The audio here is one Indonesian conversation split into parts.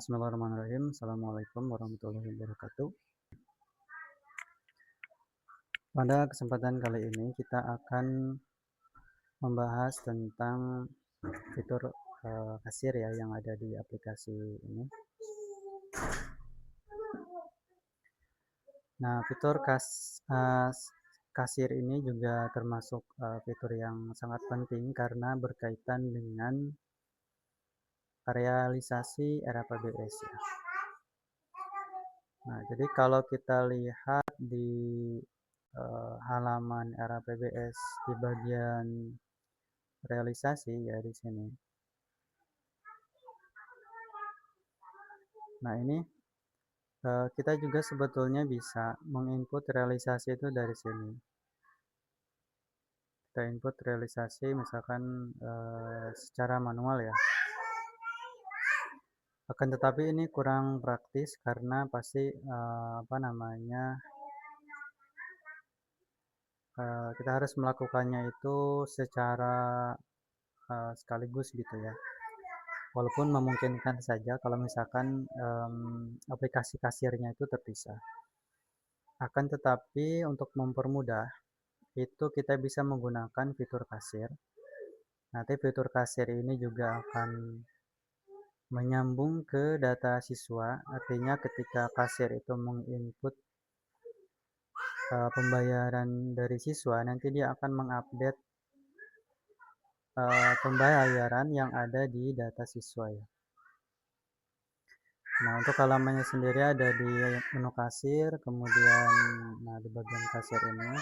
Bismillahirrahmanirrahim. Assalamualaikum warahmatullahi wabarakatuh. Pada kesempatan kali ini kita akan membahas tentang fitur kasir ya yang ada di aplikasi ini. Nah, fitur kasir ini juga termasuk fitur yang sangat penting karena berkaitan dengan realisasi era PBS ya. Nah, jadi kalau kita lihat di halaman era PBS di bagian realisasi ya di sini. Nah, ini kita juga sebetulnya bisa menginput realisasi itu dari sini. Kita input realisasi misalkan secara manual ya. Akan tetapi ini kurang praktis karena pasti kita harus melakukannya itu secara sekaligus gitu ya. Walaupun memungkinkan saja kalau misalkan aplikasi kasirnya itu terpisah. Akan tetapi untuk mempermudah itu kita bisa menggunakan fitur kasir. Nanti fitur kasir ini juga akan menyambung ke data siswa, artinya ketika kasir itu menginput pembayaran dari siswa, nanti dia akan mengupdate pembayaran yang ada di data siswa ya. Nah, untuk halamannya sendiri ada di menu kasir, kemudian di bagian kasir ini.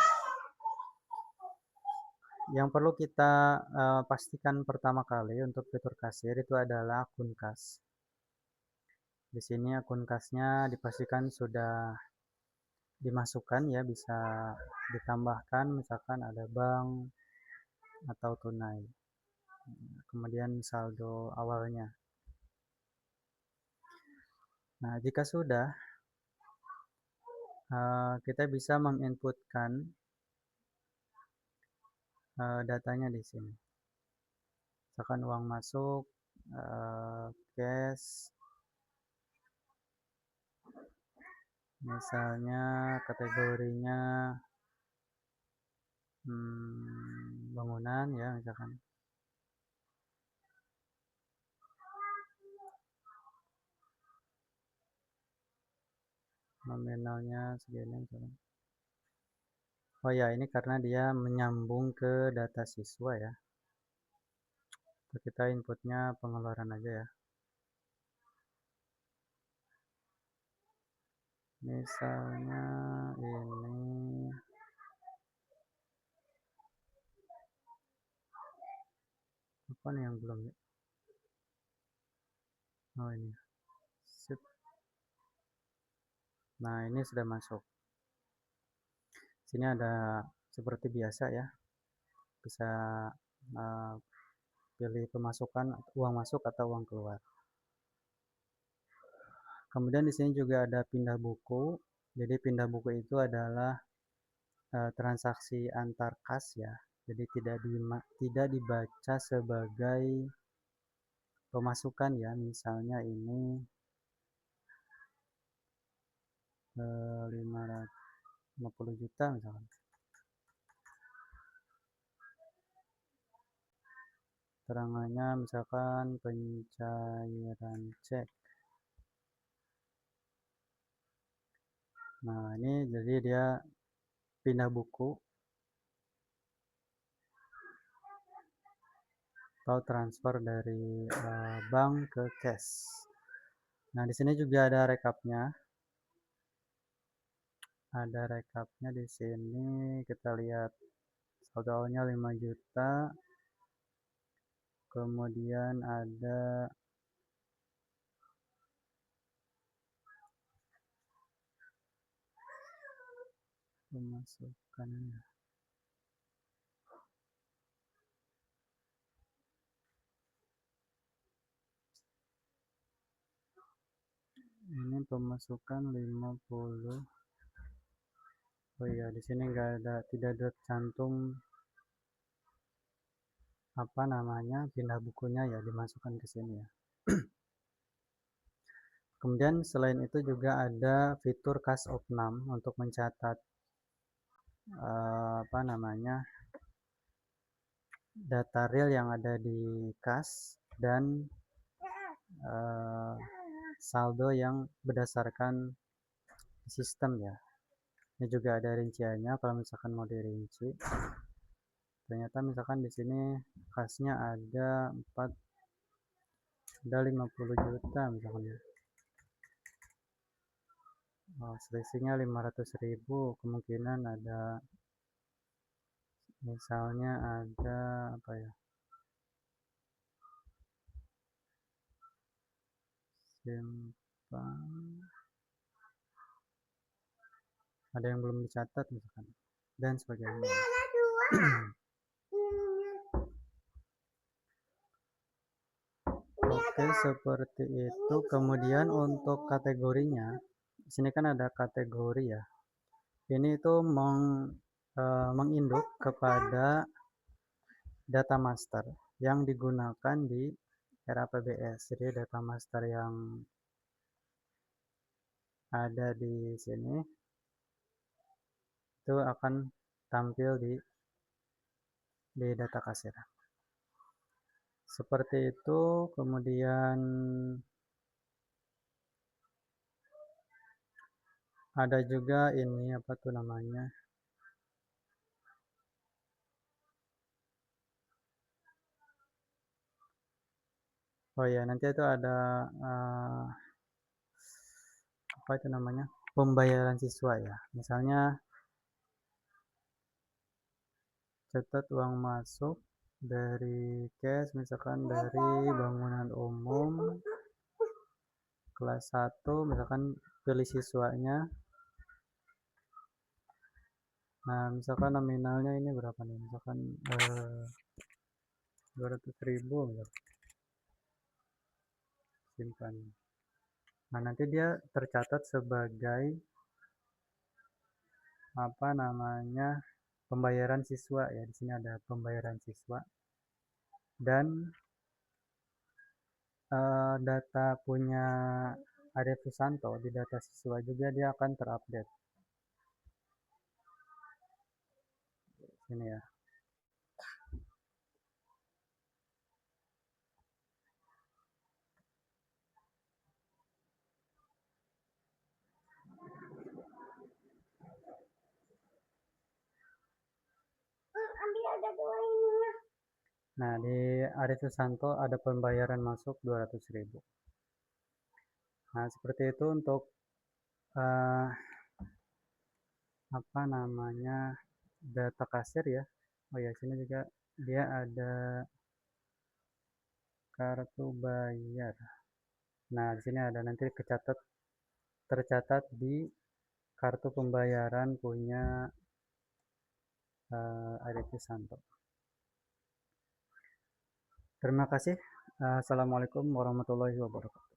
Yang perlu kita pastikan pertama kali untuk fitur kasir itu adalah akun kas. Di sini akun kasnya dipastikan sudah dimasukkan ya, bisa ditambahkan misalkan ada bank atau tunai. Kemudian saldo awalnya. Nah, jika sudah kita bisa menginputkan datanya di sini. Misalkan uang masuk, cash, misalnya kategorinya bangunan ya misalkan. Nominalnya segini misalkan. Oh ya, ini karena dia menyambung ke data siswa ya. Kita inputnya pengeluaran aja ya. Misalnya ini apa nih yang belum ya? Oh ini. Sip. Nah, ini sudah masuk. Sini ada seperti biasa ya. Bisa pilih pemasukan, uang masuk atau uang keluar. Kemudian di sini juga ada pindah buku. Jadi pindah buku itu adalah transaksi antar kas ya. Jadi tidak dibaca sebagai pemasukan ya. Misalnya ini 550 juta misalkan. Terangannya misalkan pencairan cek. Nah, ini jadi dia pindah buku atau transfer dari bank ke cash. Nah, di sini juga ada rekapnya. Ada rekapnya di sini. Kita lihat saldo awalnya 5 juta. Kemudian ada pemasukannya. Ini pemasukan 50. Oh iya, di sini tidak ada cantum pindah bukunya ya, dimasukkan ke sini ya. Kemudian selain itu juga ada fitur kas opnam untuk mencatat apa namanya data real yang ada di kas dan saldo yang berdasarkan sistem ya. Ini juga ada rinciannya kalau misalkan mau dirinci. Ternyata misalkan di sini kasnya ada 50 juta misalkan ya. Selisihnya 500.000, kemungkinan ada misalnya ada apa ya, simpan, ada yang belum dicatat misalkan dan sebagainya. Oke, seperti itu. Kemudian untuk kategorinya, di sini kan ada kategori ya. Ini itu menginduk kepada data master yang digunakan di era PBS. Jadi data master yang ada di sini itu akan tampil di data kasir. Seperti itu. Kemudian ada juga ini apa tuh namanya, oh ya, nanti itu ada apa itu namanya, pembayaran siswa ya. Misalnya catat uang masuk dari cash, misalkan dari bangunan umum kelas 1, misalkan pilih siswanya. Nah, misalkan nominalnya ini berapa nih, misalkan 200.000 misalkan. Simpan. Nah, nanti dia tercatat sebagai apa namanya, pembayaran siswa ya. Di sini ada pembayaran siswa dan data punya Arif Susanto di data siswa juga dia akan terupdate. Ini ya. Nah, di Arif Susanto ada pembayaran masuk 200.000. Nah, seperti itu untuk apa namanya, data kasir ya. Oh ya, sini juga dia ada kartu bayar. Nah, di sini ada nanti tercatat di kartu pembayaran punya Arif Susanto. Terima kasih. Assalamualaikum warahmatullahi wabarakatuh.